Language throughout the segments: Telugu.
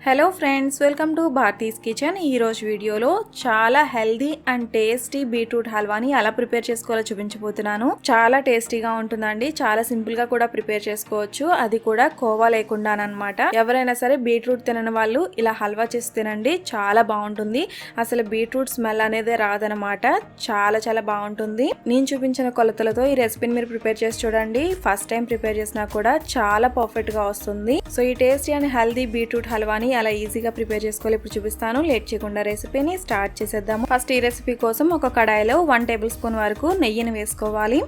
Hello friends, welcome to Bharati's kitchen. ఈరోజు వీడియోలో చాలా హెల్దీ అండ్ టేస్టీ బీట్రూట్ హల్వాని ఎలా ప్రిపేర్ చేసుకోవాలో చూపించబోతున్నాను. చాలా టేస్టీగా ఉంటుందండి. చాలా సింపుల్ గా కూడా ప్రిపేర్ చేసుకోవచ్చు, అది కూడా కోవా లేకుండానమాట. ఎవరైనా సరే బీట్రూట్ తినని వాళ్ళు ఇలా హల్వా చేసి తినండి, చాలా బాగుంటుంది. అసలు బీట్రూట్ స్మెల్ అనేది రాదనమాట. చాలా చాలా బాగుంటుంది. నేను చూపించిన కొలతలతో ఈ రెసిపీని మీరు ప్రిపేర్ చేసి చూడండి. ఫస్ట్ టైం ప్రిపేర్ చేసినా కూడా చాలా పర్ఫెక్ట్ గా వస్తుంది. సో ఈ టేస్టీ అండ్ హెల్దీ బీట్రూట్ హల్వాని అలా ఈజీగా ప్రిపేర్ చేసుకోవాలి ఇప్పుడు చూపిస్తాను. లేట్ చేయకుండా రెసిపీని స్టార్ట్ చేసేద్దాము. ఫస్ట్ ఈ రెసిపీ కోసం ఒక కడాయిలో 1 టేబుల్ స్పూన్ వరకు నెయ్యిని వేసుకోవాలి.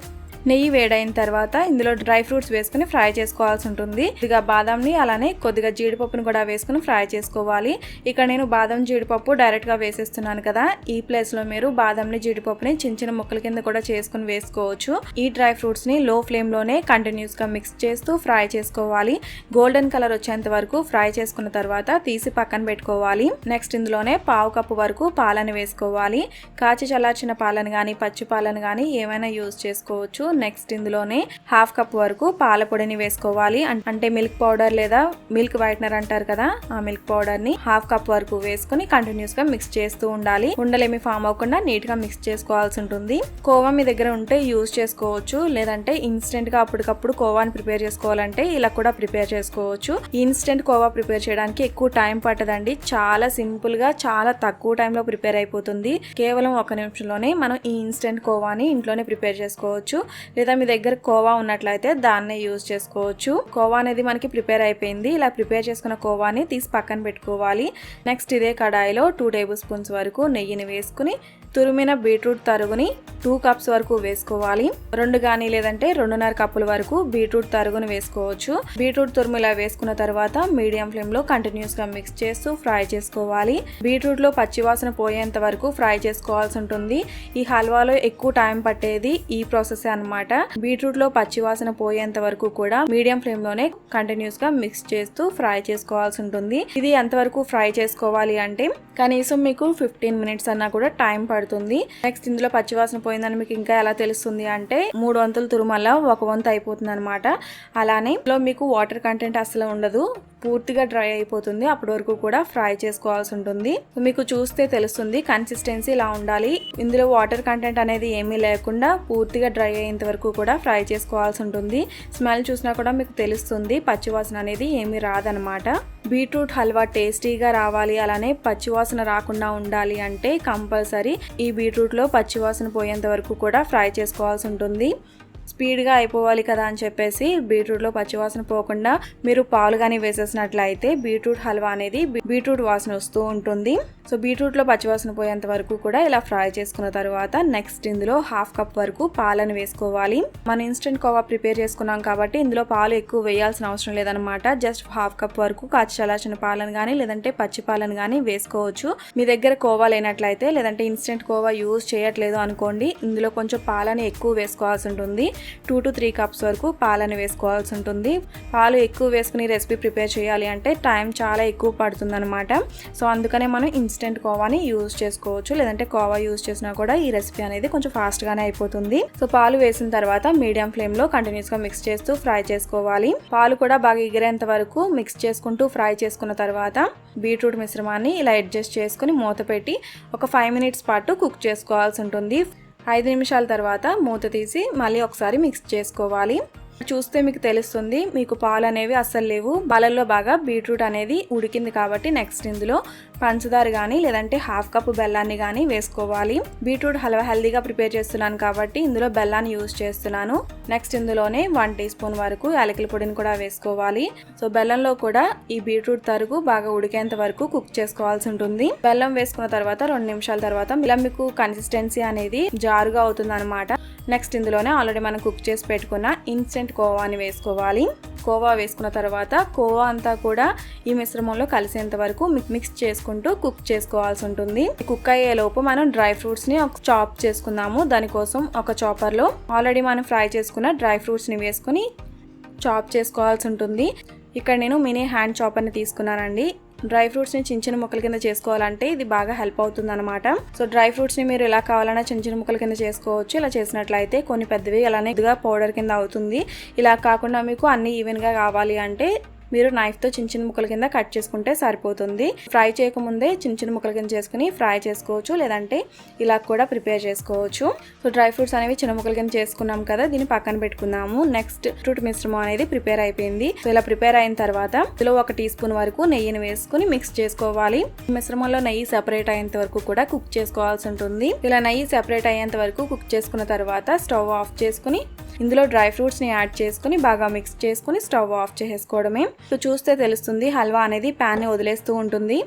నెయ్యి వేడైన తర్వాత ఇందులో డ్రై ఫ్రూట్స్ వేసుకుని ఫ్రై చేసుకోవాల్సి ఉంటుంది. కొద్దిగా బాదంని అలానే కొద్దిగా జీడిపప్పును కూడా వేసుకుని ఫ్రై చేసుకోవాలి. ఇక్కడ నేను బాదం జీడిపప్పు డైరెక్ట్ గా వేసేస్తున్నాను కదా, ఈ ప్లేస్ లో మీరు బాదంని జీడిపప్పుని చిన్న చిన్న ముక్కల కింద కూడా చేసుకుని వేసుకోవచ్చు. ఈ డ్రై ఫ్రూట్స్ ని లో ఫ్లేమ్ లోనే కంటిన్యూస్ గా మిక్స్ చేస్తూ ఫ్రై చేసుకోవాలి. గోల్డెన్ కలర్ వచ్చేంత వరకు ఫ్రై చేసుకున్న తర్వాత తీసి పక్కన పెట్టుకోవాలి. నెక్స్ట్ ఇందులోనే 1/2 కప్పు వరకు పాలని వేసుకోవాలి. కాచి చల్లార్చిన పాలను గానీ పచ్చి పాలను గానీ ఏమైనా యూజ్ చేసుకోవచ్చు. నెక్స్ట్ ఇందులోనే 1/2 కప్ వరకు పాల పొడిని వేసుకోవాలి. అంటే మిల్క్ పౌడర్ లేదా మిల్క్ వైట్నర్ అంటారు కదా, ఆ మిల్క్ పౌడర్ ని 1/2 కప్ వరకు వేసుకుని కంటిన్యూస్ గా మిక్స్ చేస్తూ ఉండాలి. ఉండలేమి ఫామ్ అవ్వకుండా నీట్ గా మిక్స్ చేసుకోవాల్సి ఉంటుంది. కోవా మీ దగ్గర ఉంటే యూజ్ చేసుకోవచ్చు, లేదంటే ఇన్స్టెంట్ గా అప్పటికప్పుడు కోవాని ప్రిపేర్ చేసుకోవాలంటే ఇలా కూడా ప్రిపేర్ చేసుకోవచ్చు. ఇన్స్టెంట్ కోవా ప్రిపేర్ చేయడానికి ఎక్కువ టైం పట్టదండి. చాలా సింపుల్ గా చాలా తక్కువ టైంలో ప్రిపేర్ అయిపోతుంది. కేవలం 1 నిమిషంలోనే మనం ఈ ఇన్స్టెంట్ కోవాని ఇంట్లోనే ప్రిపేర్ చేసుకోవచ్చు. లేదా మీ దగ్గర కోవా ఉన్నట్లయితే దాన్నే యూజ్ చేసుకోవచ్చు. కోవా అనేది మనకి ప్రిపేర్ అయిపోయింది. ఇలా ప్రిపేర్ చేసుకున్న కోవాని తీసి పక్కన పెట్టుకోవాలి. నెక్స్ట్ ఇదే కడాయిలో 2 టేబుల్ స్పూన్స్ వరకు నెయ్యిని వేసుకుని తురిమిన బీట్రూట్ తరుగుని 2 కప్స్ వరకు వేసుకోవాలి. 2 గానీ లేదంటే 2.5 కప్పుల వరకు బీట్రూట్ తరుగుని వేసుకోవచ్చు. బీట్రూట్ తురుము ఇలా వేసుకున్న తర్వాత మీడియం ఫ్లేమ్ లో కంటిన్యూస్ గా మిక్స్ చేస్తూ ఫ్రై చేసుకోవాలి. బీట్రూట్ లో పచ్చివాసన పోయేంత వరకు ఫ్రై చేసుకోవాల్సి ఉంటుంది. ఈ హల్వాలో ఎక్కువ టైం పట్టేది ఈ ప్రాసెస్ అన్నమాట. బీట్రూట్ లో పచ్చివాసన పోయేంత వరకు కూడా మీడియం ఫ్లేమ్ లోనే కంటిన్యూస్ గా మిక్స్ చేస్తూ ఫ్రై చేసుకోవాల్సి ఉంటుంది. ఇది ఎంతవరకు ఫ్రై చేసుకోవాలి అంటే కనీసం మీకు 15 మినిట్స్ అన్నా కూడా టైం పడుతుంది. నెక్స్ట్ ఇందులో పచ్చివాసన పోయిందని మీకు ఇంకా ఎలా తెలుస్తుంది అంటే 3 వంతులు తురుమల్ల 1 వంతు అయిపోతుంది అనమాట. అలానే ఇందులో మీకు వాటర్ కంటెంట్ అసలు ఉండదు, పూర్తిగా డ్రై అయిపోతుంది. అప్పటి వరకు కూడా ఫ్రై చేసుకోవాల్సి ఉంటుంది. మీకు చూస్తే తెలుస్తుంది కన్సిస్టెన్సీ ఇలా ఉండాలి. ఇందులో వాటర్ కంటెంట్ అనేది ఏమీ లేకుండా పూర్తిగా డ్రై అయ్యేంత వరకు కూడా ఫ్రై చేసుకోవాల్సి ఉంటుంది. స్మెల్ చూసినా కూడా మీకు తెలుస్తుంది పచ్చివాసన అనేది ఏమీ రాదనమాట. బీట్రూట్ హల్వా టేస్టీగా రావాలి, అలానే పచ్చివాసన రాకుండా ఉండాలి అంటే కంపల్సరీ ఈ బీట్రూట్ లో పచ్చివాసన పోయేంత వరకు కూడా ఫ్రై చేసుకోవాల్సి ఉంటుంది. స్పీడ్గా అయిపోవాలి కదా అని చెప్పేసి బీట్రూట్లో పచ్చివాసన పోకుండా మీరు పాలు కానీ వేసేసినట్లయితే బీట్రూట్ హల్వా అనేది బీట్రూట్ వాసన వస్తూ ఉంటుంది. సో బీట్రూట్లో పచ్చివాసన పోయేంత వరకు కూడా ఇలా ఫ్రై చేసుకున్న తర్వాత నెక్స్ట్ ఇందులో 1/2 కప్ వరకు పాలను వేసుకోవాలి. మనం ఇన్స్టెంట్ కోవా ప్రిపేర్ చేసుకున్నాం కాబట్టి ఇందులో పాలు ఎక్కువ వేయాల్సిన అవసరం లేదనమాట. జస్ట్ 1/2 కప్ వరకు కాచి చల్లార్చిన పాలను కానీ లేదంటే పచ్చి పాలను కానీ వేసుకోవచ్చు. మీ దగ్గర కోవా లేనట్లయితే లేదంటే ఇన్స్టెంట్ కోవా యూజ్ చేయట్లేదు అనుకోండి, ఇందులో కొంచెం పాలని ఎక్కువ వేసుకోవాల్సి ఉంటుంది. 2 to 3 కప్స్ వరకు పాలను వేసుకోవాల్సి ఉంటుంది. పాలు ఎక్కువ వేసుకుని రెసిపీ ప్రిపేర్ చేయాలి అంటే టైం చాలా ఎక్కువ పడుతుంది అనమాట. సో అందుకనే మనం ఇన్స్టెంట్ కోవాని యూజ్ చేసుకోవచ్చు, లేదంటే కోవా యూజ్ చేసినా కూడా ఈ రెసిపీ అనేది కొంచెం ఫాస్ట్ గానే అయిపోతుంది. సో పాలు వేసిన తర్వాత మీడియం ఫ్లేమ్ లో కంటిన్యూస్ గా మిక్స్ చేస్తూ ఫ్రై చేసుకోవాలి. పాలు కూడా బాగా ఎగిరేంత వరకు మిక్స్ చేసుకుంటూ ఫ్రై చేసుకున్న తర్వాత బీట్రూట్ మిశ్రమాన్ని ఇలా అడ్జస్ట్ చేసుకుని మూత పెట్టి ఒక 5 మినిట్స్ పాటు కుక్ చేసుకోవాల్సి ఉంటుంది. 5 నిమిషాల తర్వాత మూత తీసి మళ్ళీ ఒకసారి మిక్స్ చేసుకోవాలి. చూస్తే మీకు తెలుస్తుంది మీకు పాలు అనేవి అస్సలు లేవు, పాలల్లో బాగా బీట్రూట్ అనేది ఉడికింది కాబట్టి నెక్స్ట్ ఇందులో పంచదార కానీ లేదంటే 1/2 కప్ బెల్లాన్ని కానీ వేసుకోవాలి. బీట్రూట్ హల్వా హెల్దీగా ప్రిపేర్ చేస్తున్నాను కాబట్టి ఇందులో బెల్లాన్ని యూజ్ చేస్తున్నాను. నెక్స్ట్ ఇందులోనే 1 టీ స్పూన్ వరకు యాలకుల పొడిని కూడా వేసుకోవాలి. సో బెల్లంలో కూడా ఈ బీట్రూట్ తరుగు బాగా ఉడికేంత వరకు కుక్ చేసుకోవాల్సి ఉంటుంది. బెల్లం వేసుకున్న తర్వాత 2 నిమిషాల తర్వాత ఇలా మీకు కన్సిస్టెన్సీ అనేది జారుగా అవుతుంది అనమాట. నెక్స్ట్ ఇందులోనే ఆల్రెడీ మనం కుక్ చేసి పెట్టుకున్న ఇన్స్టెంట్ కోవాని వేసుకోవాలి. కోవా వేసుకున్న తర్వాత కోవా అంతా కూడా ఈ మిశ్రమంలో కలిసేంత వరకు మిక్స్ చేసుకుంటూ కుక్ చేసుకోవాల్సి ఉంటుంది. కుక్ అయ్యే లోపు మనం డ్రై ఫ్రూట్స్ ని చాప్ చేసుకుందాము. దానికోసం ఒక చాపర్ లో ఆల్రెడీ మనం ఫ్రై చేసుకున్న డ్రై ఫ్రూట్స్ ని వేసుకుని చాప్ చేసుకోవాల్సి ఉంటుంది. ఇక్కడ నేను మినీ హ్యాండ్ చాపర్ ని తీసుకున్నానండి. డ్రై ఫ్రూట్స్ ని చిన్న చిన్న ముక్కల కింద చేసుకోవాలంటే ఇది బాగా హెల్ప్ అవుతుంది అనమాట. సో డ్రై ఫ్రూట్స్ ని మీరు ఎలా కావాలన్నా చిన్న చిన్న ముక్కల కింద చేసుకోవచ్చు. ఇలా చేసినట్లయితే కొన్ని పెద్దవి అలానే ఇదిగా పౌడర్ కింద అవుతుంది. ఇలా కాకుండా మీకు అన్ని ఈవెన్ గా కావాలి అంటే మీరు నైఫ్తో చిన్న చిన్న ముక్కల కింద కట్ చేసుకుంటే సరిపోతుంది. ఫ్రై చేయకముందే చిన్న చిన్న ముక్కల కింద చేసుకుని ఫ్రై చేసుకోవచ్చు, లేదంటే ఇలా కూడా ప్రిపేర్ చేసుకోవచ్చు. సో డ్రై ఫ్రూట్స్ అనేవి చిన్న ముక్కల కింద చేసుకున్నాం కదా, దీన్ని పక్కన పెట్టుకుందాము. నెక్స్ట్ ఫ్రూట్ మిశ్రమం అనేది ప్రిపేర్ అయిపోయింది. సో ఇలా ప్రిపేర్ అయిన తర్వాత ఇందులో 1 టీ స్పూన్ వరకు నెయ్యిని వేసుకుని మిక్స్ చేసుకోవాలి. మిశ్రమంలో నెయ్యి సెపరేట్ అయ్యేంత వరకు కూడా కుక్ చేసుకోవాల్సి ఉంటుంది. ఇలా నెయ్యి సెపరేట్ అయ్యేంత వరకు కుక్ చేసుకున్న తర్వాత స్టవ్ ఆఫ్ చేసుకుని ఇందులో డ్రై ఫ్రూట్స్ ని యాడ్ చేసుకుని బాగా మిక్స్ చేసుకుని స్టవ్ ఆఫ్ చేసుకోవడమే. సో చూస్తే తెలుస్తుంది హల్వా అనేది ప్యాన్ ని వదిలేస్తూ ఉంటుంది.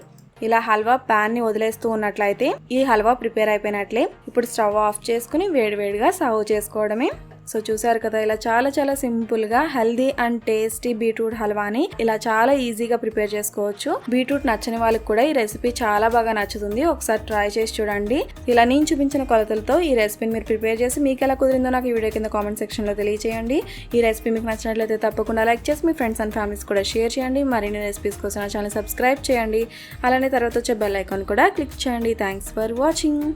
ఇలా హల్వా ప్యాన్ ని వదిలేస్తూ ఉన్నట్లయితే ఈ హల్వా ప్రిపేర్ అయిపోయినట్లే. ఇప్పుడు స్టవ్ ఆఫ్ చేసుకుని వేడివేడిగా సర్వ్ చేసుకోవడమే. సో చూసారు కదా, ఇలా చాలా సింపుల్ గా హెల్దీ అండ్ టేస్టీ బీట్రూట్ హల్వాని ఇలా చాలా ఈజీగా ప్రిపేర్ చేసుకోవచ్చు. బీట్రూట్ నచ్చని వాళ్ళకి కూడా ఈ రెసిపీ చాలా బాగా నచ్చుతుంది. ఒకసారి ట్రై చేసి చూడండి. ఇలా నేను చూపించిన కొలతలతో ఈ రెసిపీని మీరు ప్రిపేర్ చేసి మీకు ఎలా కుదిరిందో నాకు ఈ వీడియో కింద కామెంట్ సెక్షన్ లో తెలియజేయండి. ఈ రెసిపీ మీకు నచ్చినట్లయితే తప్పకుండా లైక్ చేసి మీ ఫ్రెండ్స్ అండ్ ఫ్యామిలీస్ కూడా షేర్ చేయండి. మరిన్ని రెసిపీస్ కోసం నా ఛానల్ సబ్స్క్రైబ్ చేయండి. అలానే తర్వాత వచ్చే బెల్ ఐకాన్ కూడా క్లిక్ చేయండి. Thanks for watching.